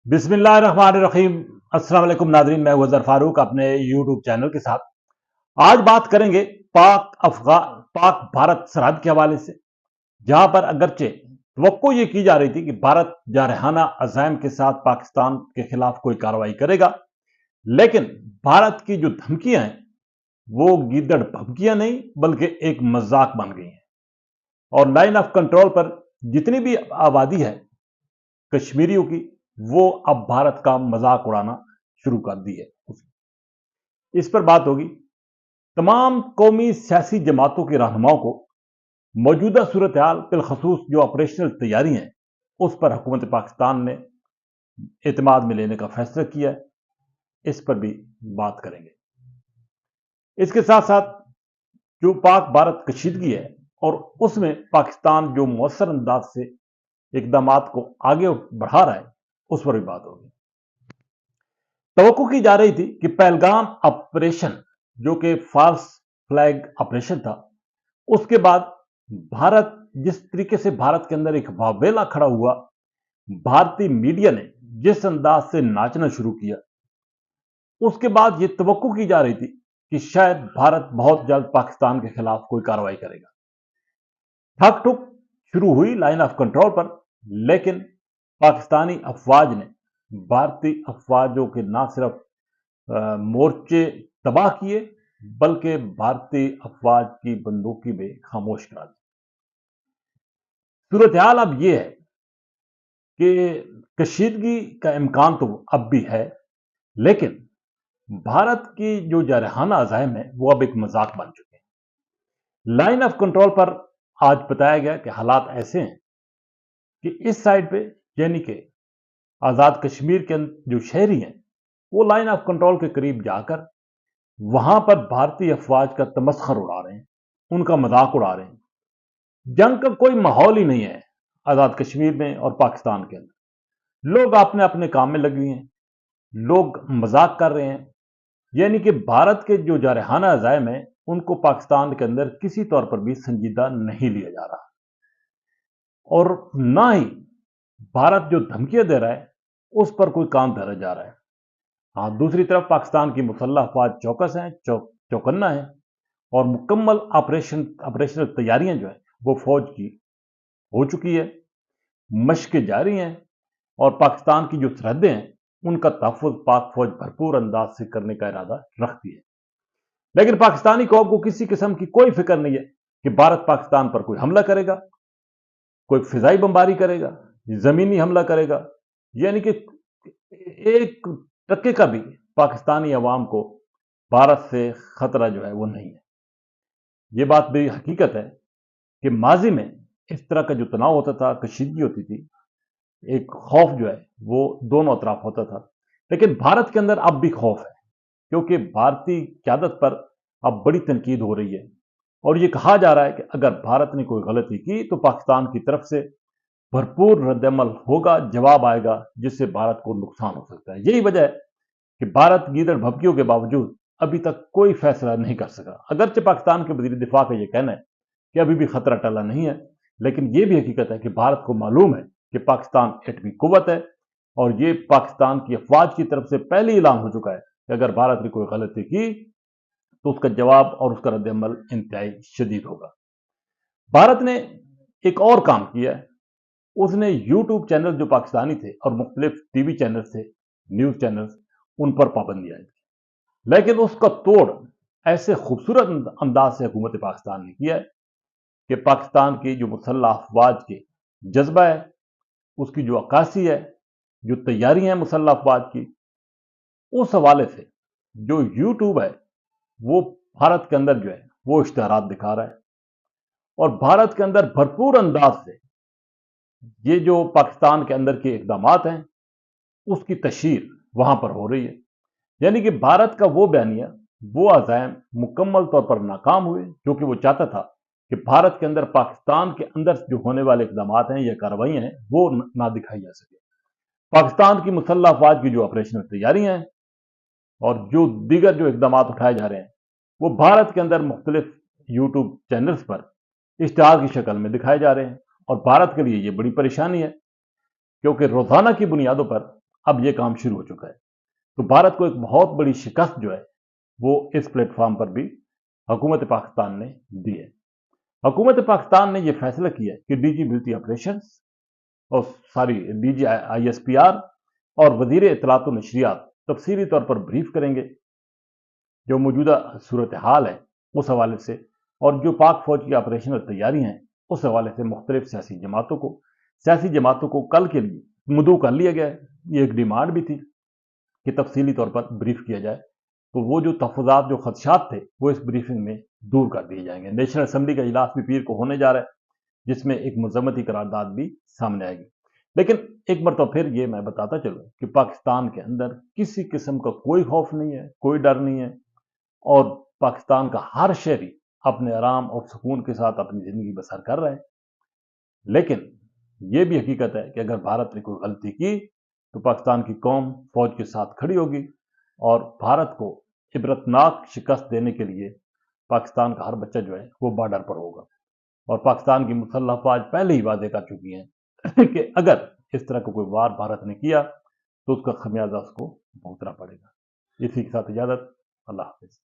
बिस्मिल्लाहिर्रहमानिर्रहीम। अस्सलाम वालेकुम नाजरीन, मैं वज़र फारूक अपने यूट्यूब चैनल के साथ आज बात करेंगे पाक भारत सरहद के हवाले से, जहां पर अगरचे तवक्को ये की जा रही थी कि भारत जारहाना अज़ाइम के साथ पाकिस्तान के खिलाफ कोई कार्रवाई करेगा, लेकिन भारत की जो धमकियां हैं वो गीदड़ धमकियां नहीं बल्कि एक मजाक बन गई हैं। और लाइन ऑफ कंट्रोल पर जितनी भी आबादी है कश्मीरियों की, वो अब भारत का मजाक उड़ाना शुरू कर दी है। इस पर बात होगी। तमाम कौमी सियासी जमातों के रहनुमाओं को मौजूदा सूरत हाल बिलखसूस जो ऑपरेशनल तैयारी हैं उस पर हुकूमत पाकिस्तान ने एतमाद में लेने का फैसला किया है। इस पर भी बात करेंगे। इसके साथ साथ जो पाक भारत कशीदगी है और उसमें पाकिस्तान जो मौसर अंदाज से इकदाम को आगे बढ़ा रहा है उस पर भी बात होगी। तवक्को की जा रही थी कि पहलगाम ऑपरेशन जो कि फॉल्स फ्लैग ऑपरेशन था, उसके बाद भारत जिस तरीके से भारत के अंदर एक वावेला खड़ा हुआ, भारतीय मीडिया ने जिस अंदाज से नाचना शुरू किया, उसके बाद यह तवक्को की जा रही थी कि शायद भारत बहुत जल्द पाकिस्तान के खिलाफ कोई कार्रवाई करेगा। ठक ठुक शुरू हुई लाइन ऑफ कंट्रोल पर, लेकिन पाकिस्तानी अफवाज ने भारतीय अफवाजों के ना सिर्फ मोर्चे तबाह किए बल्कि भारतीय अफवाज की बंदूकी भी खामोश करा दी। सूरत हाल अब यह है कि कशीदगी का इम्कान तो अब भी है, लेकिन भारत की जो जारहाना अज़ाइम है वो अब एक मजाक बन चुके हैं। लाइन ऑफ कंट्रोल पर आज बताया गया कि हालात ऐसे हैं कि इस साइड पे यानी कि आजाद कश्मीर के जो शहरी हैं वो लाइन ऑफ कंट्रोल के करीब जाकर वहां पर भारतीय अफवाज का तमस्खर उड़ा रहे हैं, उनका मजाक उड़ा रहे हैं। जंग का कोई माहौल ही नहीं है आजाद कश्मीर में और पाकिस्तान के अंदर। लोग अपने अपने काम में लगे हुए हैं, लोग मजाक कर रहे हैं, यानी कि भारत के जो जारहाना अज़ाइम है उनको पाकिस्तान के अंदर किसी तौर पर भी संजीदा नहीं लिया जा रहा, और ना ही भारत जो धमकियां दे रहा है उस पर कोई काम धरा जा रहा है। हाँ, दूसरी तरफ पाकिस्तान की मुसल्लह अफवाज चौकस हैं, चौकन्ना है, और मुकम्मल ऑपरेशनल तैयारियां जो है वो फौज की हो चुकी है, मशकें जारी हैं, और पाकिस्तान की जो सरहदें हैं उनका तहफ़्फ़ुज़ पाक फौज भरपूर अंदाज से करने का इरादा रखती है। लेकिन पाकिस्तानी कौम को किसी किस्म की कोई फिक्र नहीं है कि भारत पाकिस्तान पर कोई हमला करेगा, कोई फिजाई बमबारी करेगा, जमीनी हमला करेगा, यानी कि एक टक्के का भी पाकिस्तानी अवाम को भारत से खतरा जो है वो नहीं है। ये बात भी हकीकत है कि माजी में इस तरह का जो तनाव होता था, कशीदगी होती थी, एक खौफ जो है वो दोनों तरफ होता था, लेकिन भारत के अंदर अब भी खौफ है क्योंकि भारतीय क़यादत पर अब बड़ी तनकीद हो रही है, और ये कहा जा रहा है कि अगर भारत ने कोई गलती की तो पाकिस्तान की तरफ से भरपूर रद्दअमल होगा, जवाब आएगा, जिससे भारत को नुकसान हो सकता है। यही वजह है कि भारत गीदड़ भभकियों के बावजूद अभी तक कोई फैसला नहीं कर सका। अगरचे पाकिस्तान के वज़ीर दिफा का यह कहना है कि अभी भी खतरा टला नहीं है, लेकिन यह भी हकीकत है कि भारत को मालूम है कि पाकिस्तान एटमी कुव्वत है, और ये पाकिस्तान की अफवाज की तरफ से पहले ही ऐलान हो चुका है कि अगर भारत ने कोई गलती की तो उसका जवाब और उसका रद्दअमल इंतहाई शदीद होगा। भारत ने एक और काम किया है, उसने यूट्यूब चैनल जो पाकिस्तानी थे और मुख्तलिफ टीवी चैनल थे, न्यूज चैनल्स, उन पर पाबंदी आई थी, लेकिन उसका तोड़ ऐसे खूबसूरत अंदाज से हुकूमत पाकिस्तान ने किया है कि पाकिस्तान की जो मुसल्लह अफवाज के जज्बा है, उसकी जो अक्कासी है, जो तैयारियां हैं मुसल्लह अफवाज की, उस हवाले से जो यूट्यूब है वो भारत के अंदर जो है वो इश्तिहारात दिखा रहा है, और भारत के अंदर भरपूर अंदाज से ये जो पाकिस्तान के अंदर के इकदाम हैं उसकी तशहीर वहां पर हो रही है। यानी कि भारत का वो बयानिया, वो अज़ाइम मुकम्मल तौर पर नाकाम हुए, क्योंकि वो चाहता था कि भारत के अंदर पाकिस्तान के अंदर जो होने वाले इकदाम हैं या कार्रवाइयां हैं वो ना दिखाई जा सके। पाकिस्तान की मुसल्लह अफवाज की जो ऑपरेशनल तैयारियां हैं और जो दीगर जो इकदाम उठाए जा रहे हैं वो भारत के अंदर मुख्तलिफ यूट्यूब चैनल्स पर इश्तिहार की शक्ल में दिखाए जा रहे हैं, और भारत के लिए ये बड़ी परेशानी है क्योंकि रोजाना की बुनियादों पर अब ये काम शुरू हो चुका है। तो भारत को एक बहुत बड़ी शिकस्त जो है वो इस प्लेटफॉर्म पर भी हुकूमत पाकिस्तान ने दी है। हुकूमत पाकिस्तान ने यह फैसला किया कि डीजी मिलिट्री ऑपरेशंस और डीजी आईएसपीआर और वजीर इत्तलात व नशरियात तफसीली तौर पर ब्रीफ करेंगे जो मौजूदा सूरत हाल है उस हवाले से, और जो पाक फौज की ऑपरेशनल तैयारी हैं उस हवाले से मुख्तलिफ सियासी जमातों को कल के लिए मुदऊ कर लिया गया है। ये एक डिमांड भी थी कि तफसीली तौर पर ब्रीफ किया जाए, तो वो जो तहफ़्फ़ुज़ात जो खदशात थे वो इस ब्रीफिंग में दूर कर दिए जाएंगे। नेशनल असम्बली का इजलास भी पीर को होने जा रहा है जिसमें एक मज़म्मती करारदाद भी सामने आएगी। लेकिन एक बार तो फिर ये मैं बताता चलूँ कि पाकिस्तान के अंदर किसी किस्म का कोई खौफ नहीं है, कोई डर नहीं है, और पाकिस्तान का हर शहरी अपने आराम और सुकून के साथ अपनी ज़िंदगी बसर कर रहा है। लेकिन ये भी हकीकत है कि अगर भारत ने कोई गलती की तो पाकिस्तान की कौम फौज के साथ खड़ी होगी और भारत को इबरतनाक शिकस्त देने के लिए पाकिस्तान का हर बच्चा जो है वो बॉर्डर पर होगा। और पाकिस्तान की मुसल्लह अफवाज पहले ही वादे कर चुकी हैं कि अगर इस तरह का कोई वार भारत ने किया तो उसका खमियाजा उसको भुगतना पड़ेगा। इसी के साथ इजाज़त। अल्लाह हाफिज़।